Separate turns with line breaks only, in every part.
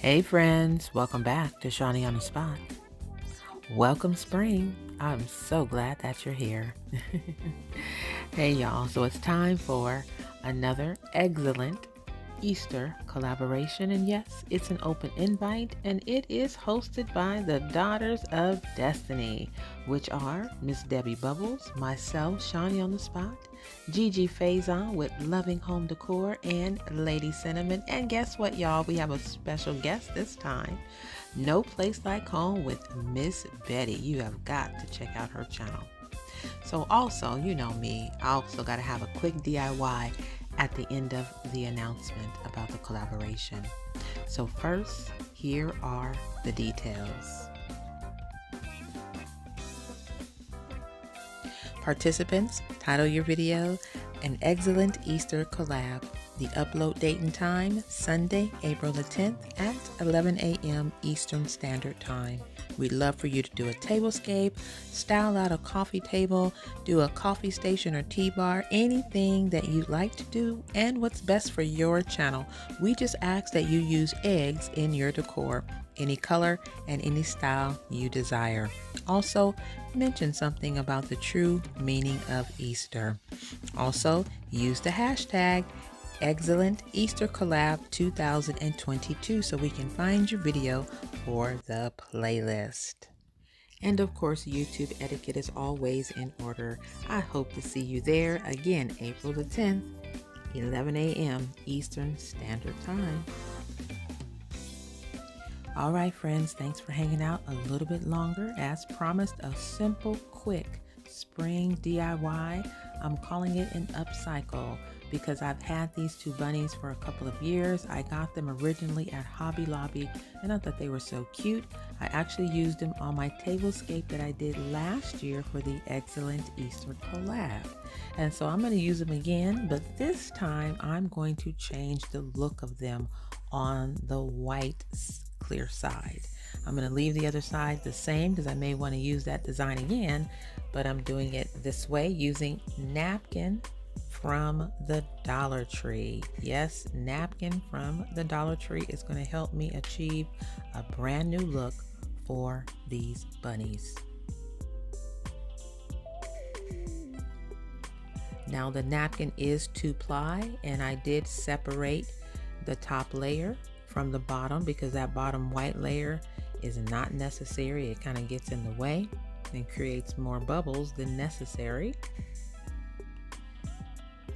Hey friends, welcome back to Shawnee on the Spot. Welcome spring. I'm so glad that you're here. Hey y'all, so it's time for another Egg-Cellent Easter collaboration, and yes, it's an open invite, and it is hosted by the Daughters of Destiny, which are Miss Debbie Bubbles, myself, Shawnee on the Spot, Gigi Faison with Loving Home Decor, and Lady Cinnamon. And guess what, y'all? We have a special guest this time. No Place Like Home with Miss Betty. You have got to check out her channel. So also, you know me, I also got to have a quick DIY at the end of the announcement about the collaboration. So first, here are the details. Participants, title your video, an Egg-Cellent Easter Collab. The upload date and time, Sunday, April the 10th at 11 a.m. Eastern Standard Time. We'd love for you to do a tablescape, style out a coffee table, do a coffee station or tea bar, anything that you'd like to do and what's best for your channel. We just ask that you use eggs in your decor, any color and any style you desire. Also, mention something about the true meaning of Easter. Also, use the hashtag Egg-Cellent Easter Collab 2022 so we can find your video for the playlist. And of course, YouTube etiquette is always in order. I hope to see you there again, April the 10th, 11 a.m. Eastern Standard Time. All right, friends, thanks for hanging out a little bit longer. As promised, a simple, quick spring DIY. I'm calling it an upcycle because I've had these two bunnies for a couple of years. I got them originally at Hobby Lobby and I thought they were so cute. I actually used them on my tablescape that I did last year for the Egg-Cellent Easter Collab. And so I'm going to use them again, but this time I'm going to change the look of them on the white clear side. I'm going to leave the other side the same because I may want to use that design again, but I'm doing it this way using napkin from the Dollar Tree. Yes, napkin from the Dollar Tree is going to help me achieve a brand new look for these bunnies. Now the napkin is 2-ply and I did separate the top layer from the bottom because that bottom white layer is not necessary. It kind of gets in the way and creates more bubbles than necessary.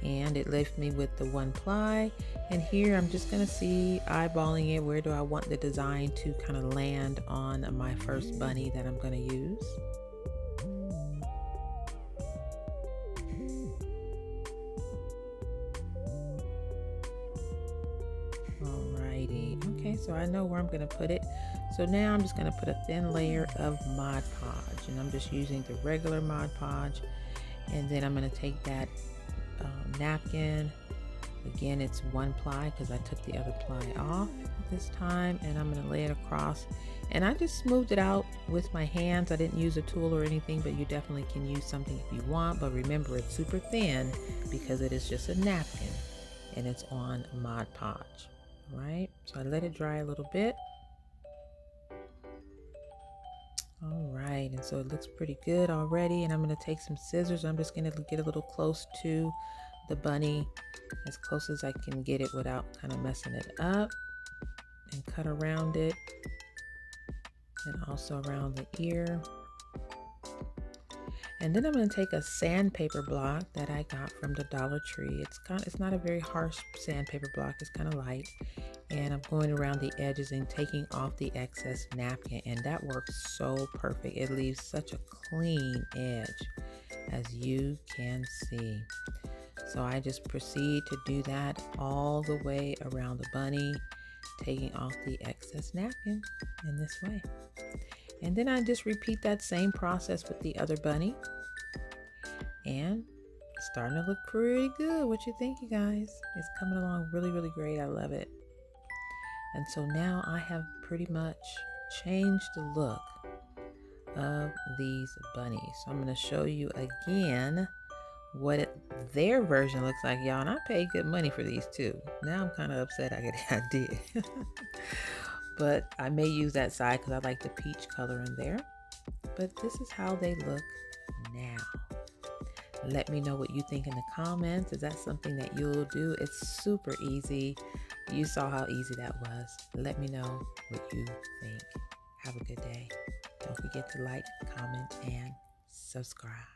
And it left me with the 1-ply, and here I'm just gonna see, eyeballing it, where do I want the design to kind of land on my first bunny that I'm gonna use. Alrighty, okay, so I know where I'm gonna put it. So now I'm just gonna put a thin layer of Mod Podge, and I'm just using the regular Mod Podge, and then I'm gonna take that napkin. Again, it's 1-ply because I took the other ply off this time, and I'm going to lay it across, and I just smoothed it out with my hands. I didn't use a tool or anything, but you definitely can use something if you want, but remember it's super thin because it is just a napkin and it's on Mod Podge. All right, so I let it dry a little bit. All right, and so it looks pretty good already, and I'm going to take some scissors. I'm just going to get a little close to the bunny, as close as I can get it without kind of messing it up, and cut around it and also around the ear. And then I'm going to take a sandpaper block that I got from the Dollar Tree. It's not a very harsh sandpaper block, it's kind of light, and I'm going around the edges and taking off the excess napkin, and that works so perfect. It leaves such a clean edge, as you can see. So I just proceed to do that all the way around the bunny, taking off the excess napkin in this way. And then I just repeat that same process with the other bunny. And it's starting to look pretty good. What you think, you guys? It's coming along really, really great. I love it. And so now I have pretty much changed the look of these bunnies. So I'm going to show you again what their version looks like, y'all. And I paid good money for these too. Now I'm kind of upset I did. but I may use that side because I like the peach color in there. But this is how they look now. Let me know what you think in the comments. Is that something that you'll do? It's super easy. You saw how easy that was. Let me know what you think. Have a good day. Don't forget to like, comment, and subscribe.